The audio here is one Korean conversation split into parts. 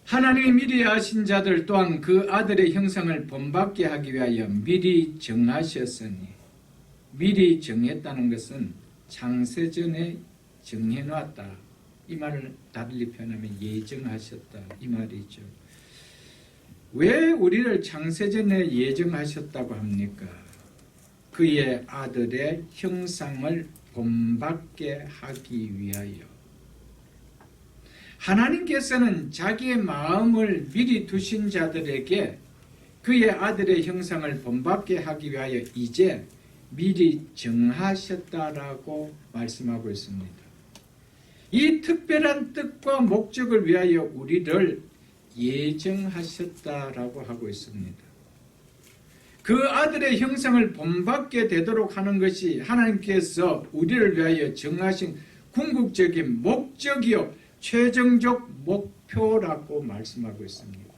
하나님이 미리 아신 자들 또한 그 아들의 형상을 본받게 하기 위하여 미리 정하셨으니, 미리 정했다는 것은 창세전에 정해놨다, 이 말을 달리 표현하면 예정하셨다, 이 말이죠. 왜 우리를 창세전에 예정하셨다고 합니까? 그의 아들의 형상을 본받게 하기 위하여. 하나님께서는 자기의 마음을 미리 두신 자들에게 그의 아들의 형상을 본받게 하기 위하여 이제 미리 정하셨다라고 말씀하고 있습니다. 이 특별한 뜻과 목적을 위하여 우리를 예정하셨다라고 하고 있습니다. 그 아들의 형상을 본받게 되도록 하는 것이 하나님께서 우리를 위하여 정하신 궁극적인 목적이요 최종적 목표라고 말씀하고 있습니다.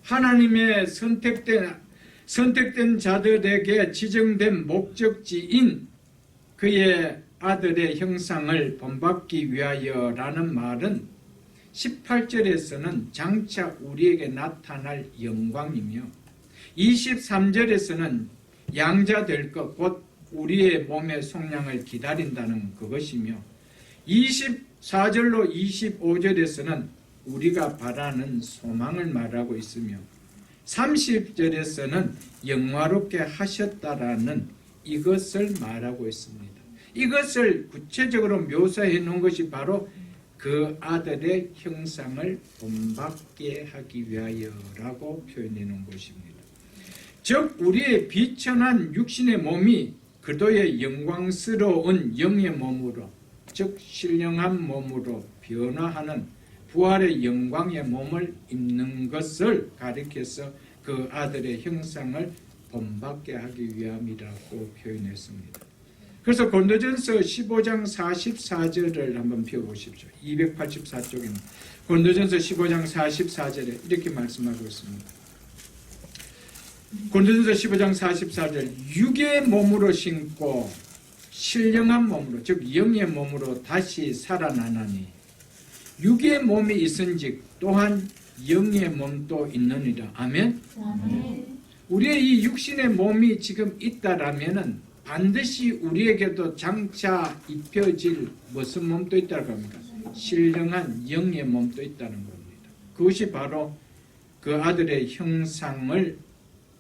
하나님의 선택된 자들에게 지정된 목적지인 그의 아들의 형상을 본받기 위하여라는 말은 18절에서는 장차 우리에게 나타날 영광이며 23절에서는 양자될 것, 곧 우리의 몸의 속량을 기다린다는 그것이며 24절로 25절에서는 우리가 바라는 소망을 말하고 있으며 30절에서는 영화롭게 하셨다라는 이것을 말하고 있습니다. 이것을 구체적으로 묘사해 놓은 것이 바로 그 아들의 형상을 본받게 하기 위하여라고 표현해 놓은 것입니다. 즉 우리의 비천한 육신의 몸이 그도의 영광스러운 영의 몸으로, 즉 신령한 몸으로 변화하는 부활의 영광의 몸을 입는 것을 가리켜서 그 아들의 형상을 본받게 하기 위함이라고 표현했습니다. 그래서 고린도전서 15장 44절을 한번 펴보십시오. 284쪽입니다. 고린도전서 15장 44절에 이렇게 말씀하고 있습니다. 고린도전서 15장 44절, 육의 몸으로 신고 신령한 몸으로, 즉 영의 몸으로 다시 살아나나니 육의 몸이 있은즉 또한 영의 몸도 있느니라. 아멘. 아멘. 우리의 이 육신의 몸이 지금 있다라면은 반드시 우리에게도 장차 입혀질 무슨 몸도 있다고 합니까? 신령한 영의 몸도 있다는 겁니다. 그것이 바로 그 아들의 형상을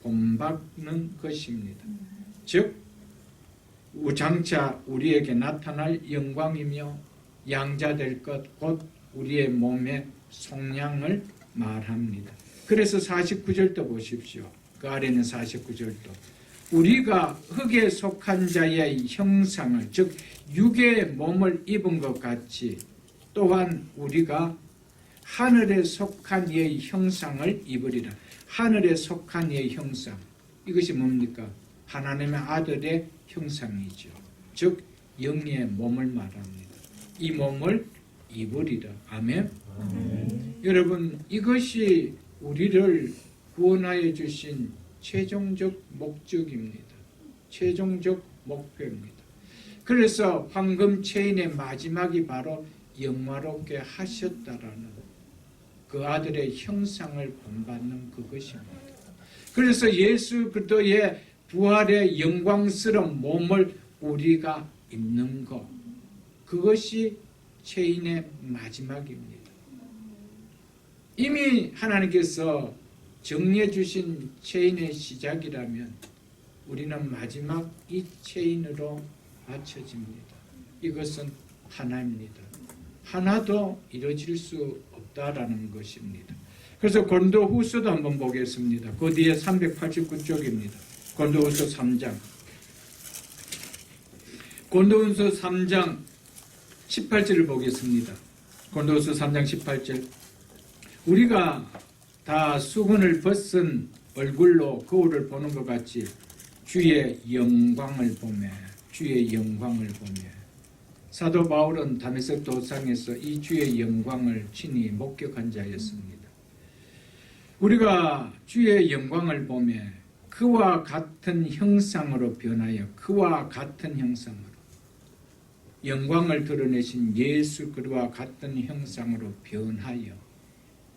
본받는 것입니다. 즉 장차 우리에게 나타날 영광이며 양자될 것, 곧 우리의 몸의 속량을 말합니다. 그래서 49절도 보십시오. 그 아래는 49절도 우리가 흙에 속한 자의 형상을, 즉 육의 몸을 입은 것 같이 또한 우리가 하늘에 속한 이의 형상을 입으리라. 하늘에 속한 이의 형상, 이것이 뭡니까? 하나님의 아들의 형상이죠. 즉 영의 몸을 말합니다. 이 몸을 입으리라. 아멘. 여러분, 이것이 우리를 구원하여 주신 최종적 목적입니다. 최종적 목표입니다. 그래서 황금 체인의 마지막이 바로 영화롭게 하셨다라는 그 아들의 형상을 본받는 그것입니다. 그래서 예수 그리스도의 부활의 영광스러운 몸을 우리가 입는 것, 그것이 체인의 마지막입니다. 이미 하나님께서 정리해 주신 체인의 시작이라면 우리는 마지막 이 체인으로 맞춰집니다. 이것은 하나입니다. 하나도 이루어질 수 없다라는 것입니다. 그래서 고린도후서도 한번 보겠습니다. 그 뒤에 389쪽입니다. 고린도후서 3장. 고린도후서 3장 18절을 보겠습니다. 고린도후서 3장 18절. 우리가 다 수건을 벗은 얼굴로 거울을 보는 것 같이 주의 영광을 보며 사도 바울은 다메섹 도상에서 이 주의 영광을 친히 목격한 자였습니다. 우리가 주의 영광을 보며 그와 같은 형상으로 변하여 그와 같은 형상으로 영광을 드러내신 예수 그리스도와 같은 형상으로 변하여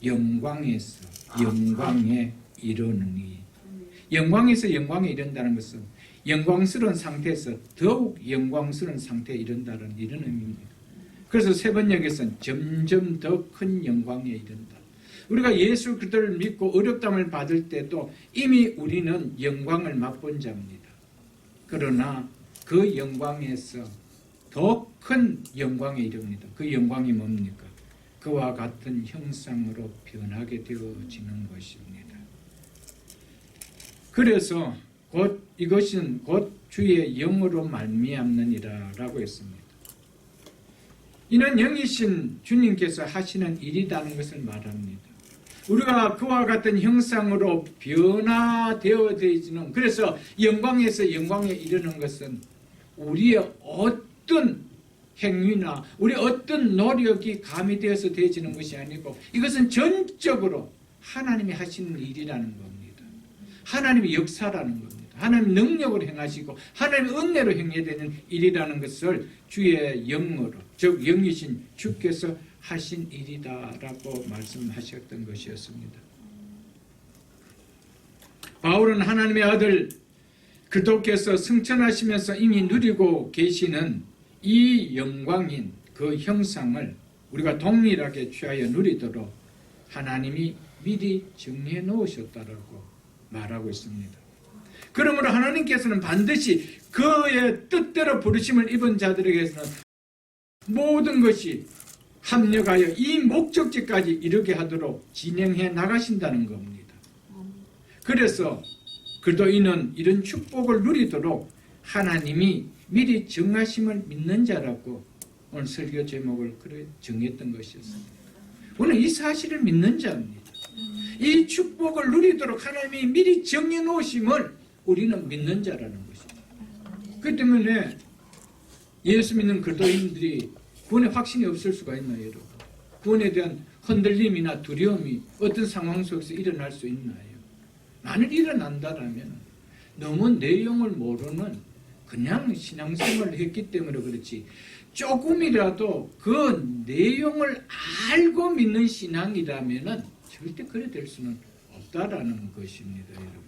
영광에서 영광에 이르느니. 영광에서 영광에 이른다는 것은 영광스러운 상태에서 더욱 영광스러운 상태에 이른다는 이런 의미입니다. 그래서 세 번역에서는 점점 더 큰 영광에 이른다. 우리가 예수 그리스도를 믿고 어렵담을 받을 때도 이미 우리는 영광을 맛본 자입니다. 그러나 그 영광에서 더 큰 영광에 이릅니다. 그 영광이 뭡니까? 그와 같은 형상으로 변하게 되어지는 것입니다. 그래서 이것은 곧 주의 영으로 말미암느니라 라고 했습니다. 이는 영이신 주님께서 하시는 일이라는 것을 말합니다. 우리가 그와 같은 형상으로 변화되어지는, 그래서 영광에서 영광에 이르는 것은 우리의 어떤 행위나 우리 어떤 노력이 가미되어서 되어지는 것이 아니고 이것은 전적으로 하나님이 하시는 일이라는 겁니다. 하나님의 역사라는 겁니다. 하나님의 능력으로 행하시고 하나님의 은혜로 행해되는 일이라는 것을 주의 영으로, 즉 영이신 주께서 하신 일이다라고 말씀하셨던 것이었습니다. 바울은 하나님의 아들 그리스도께서 승천하시면서 이미 누리고 계시는 이 영광인 그 형상을 우리가 동일하게 취하여 누리도록 하나님이 미리 정리해 놓으셨다라고 말하고 있습니다. 그러므로 하나님께서는 반드시 그의 뜻대로 부르심을 입은 자들에게서는 모든 것이 합력하여 이 목적지까지 이르게 하도록 진행해 나가신다는 겁니다. 그래서 그리스도인은 이런 축복을 누리도록 하나님이 미리 정하심을 믿는 자라고 오늘 설교 제목을 그래 정했던 것이었습니다. 우리는 이 사실을 믿는 자입니다. 이 축복을 누리도록 하나님이 미리 정해놓으심을 우리는 믿는 자라는 것입니다. 그렇기 때문에 예수 믿는 그리스도인들이 구원의 확신이 없을 수가 있나요, 여러분? 구원에 대한 흔들림이나 두려움이 어떤 상황 속에서 일어날 수 있나요? 만일 일어난다면 너무 내용을 모르는 그냥 신앙생활을 했기 때문에 그렇지 조금이라도 그 내용을 알고 믿는 신앙이라면 절대 그래 될 수는 없다라는 것입니다, 여러분.